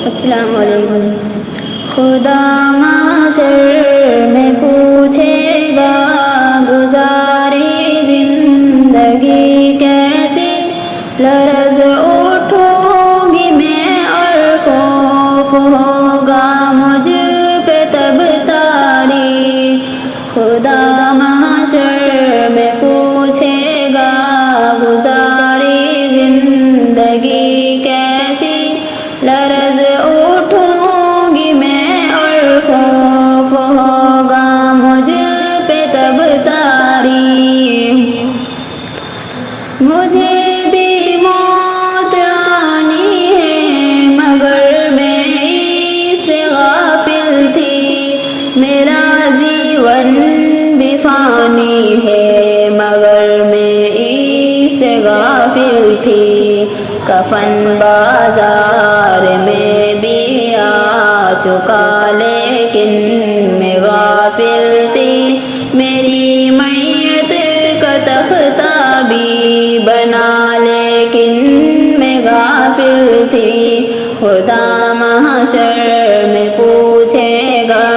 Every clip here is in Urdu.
السلام علیکم۔ خدا محشر میں پوچھے گا گزاری زندگی کیسی، لرز اٹھوں گی میں اور خوف ہوگا مجھ پہ تب تاری۔ خدا محشر میں پوچھے گا گزاری زندگی کیسی، لرز اٹھوں گی میں اور خوف ہوگا مجھ پہ تب تاری۔ مجھے بھی موت آنی ہے مگر میں اس سے غافل تھی، میرا جیون بھی فانی ہے مگر میں اس سے غافل تھی۔ کفن بازار میں بھی آ چکا لیکن میں غافل تھی، میری میت کا تختہ بھی بنا لیکن میں غافل تھی۔ خدا محشر میں پوچھے گا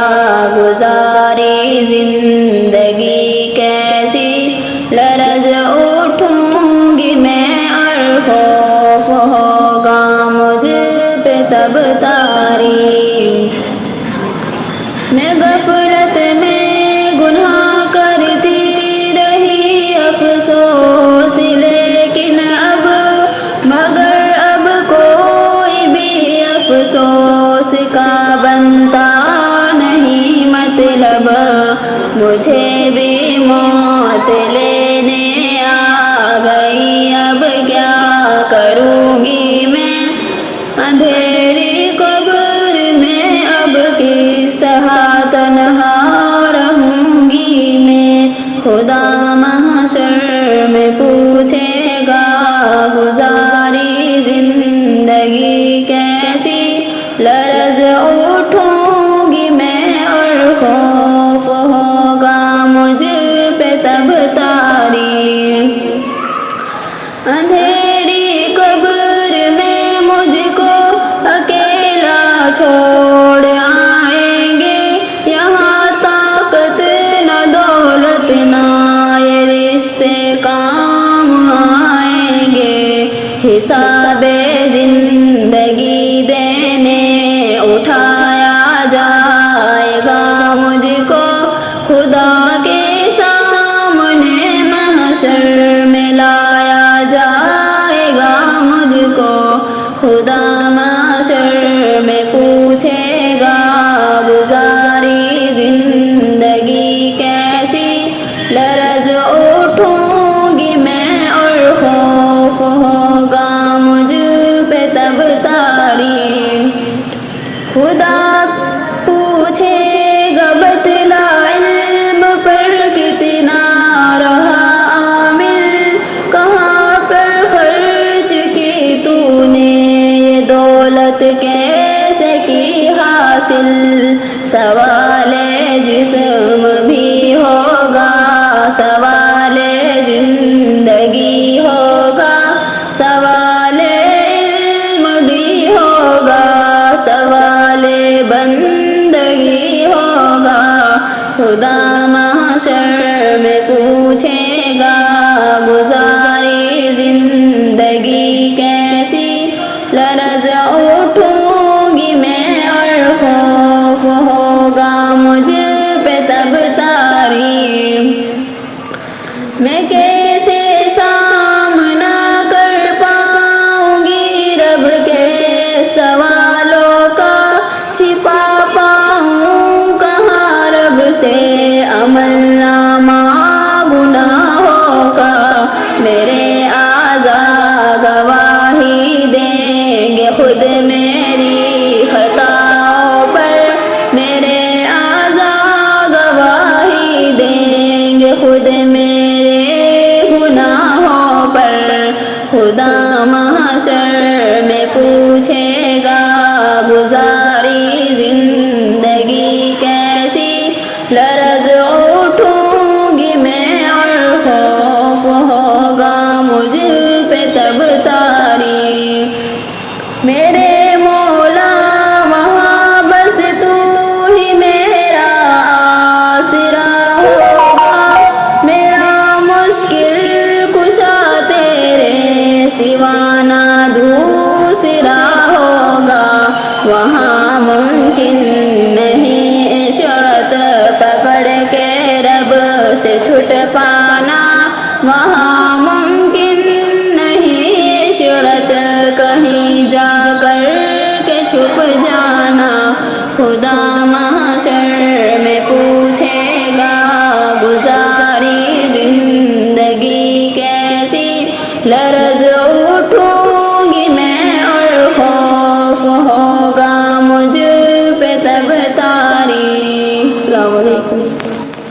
گزاری زندگی کیسی، لرز اٹھوں گی میں اور خوف ہوگا مجھ پہ تب تاری۔ میں غفلت میں گناہ کرتی رہی افسوس لیکن اب مگر اب کوئی بھی افسوس کا بنتا نہیں مطلب، مجھے بھی موت لینے آ گئی، اب کیا کروں گی میں اندھیری قبر میں، اب کس طرح تنہا رہوں گی میں۔ خدا محشر میں پوچھے گا گزاری زندگی کیسی، لرز اٹھوں گی میں اور خوف ہوگا مجھ پہ تب تاری۔ اندھیری قبر میں مجھ کو اکیلا چھوڑ آئیں گے، یہاں طاقت نہ دولت نہ یہ رشتے کام آئیں گے۔ حساب زندگی دینے اٹھایا جائے گا مجھ کو خدا کے سامنے، محشر میں لایا جائے گا مجھ کو۔ خدا محشر میں پوچھے گا گزاری زندگی کیسی، لرز اٹھوں گی میں اور خوف ہوگا مجھ پہ تب تاری۔ خدا پوچھے گا بتلا علم پر کتنا رہا عامل، کہاں پر خرچ کی تو نے یہ دولت کیسے کی حاصل۔ سوال جسم بھی ہوگا، سوال زندگی ہوگا، سوال علم بھی ہوگا، سوال بندگی ہوگا۔ خدا محشر میں پوچھے گا گزاری زندگی کیسی، لرز اٹھوں گی میں اور خوف ہوگا مجھ پہ تب تاری۔ میں کیسے سامنا کر پاؤں گی رب کے سوالوں کا، چھپا پاؤں کہاں رب سے عمل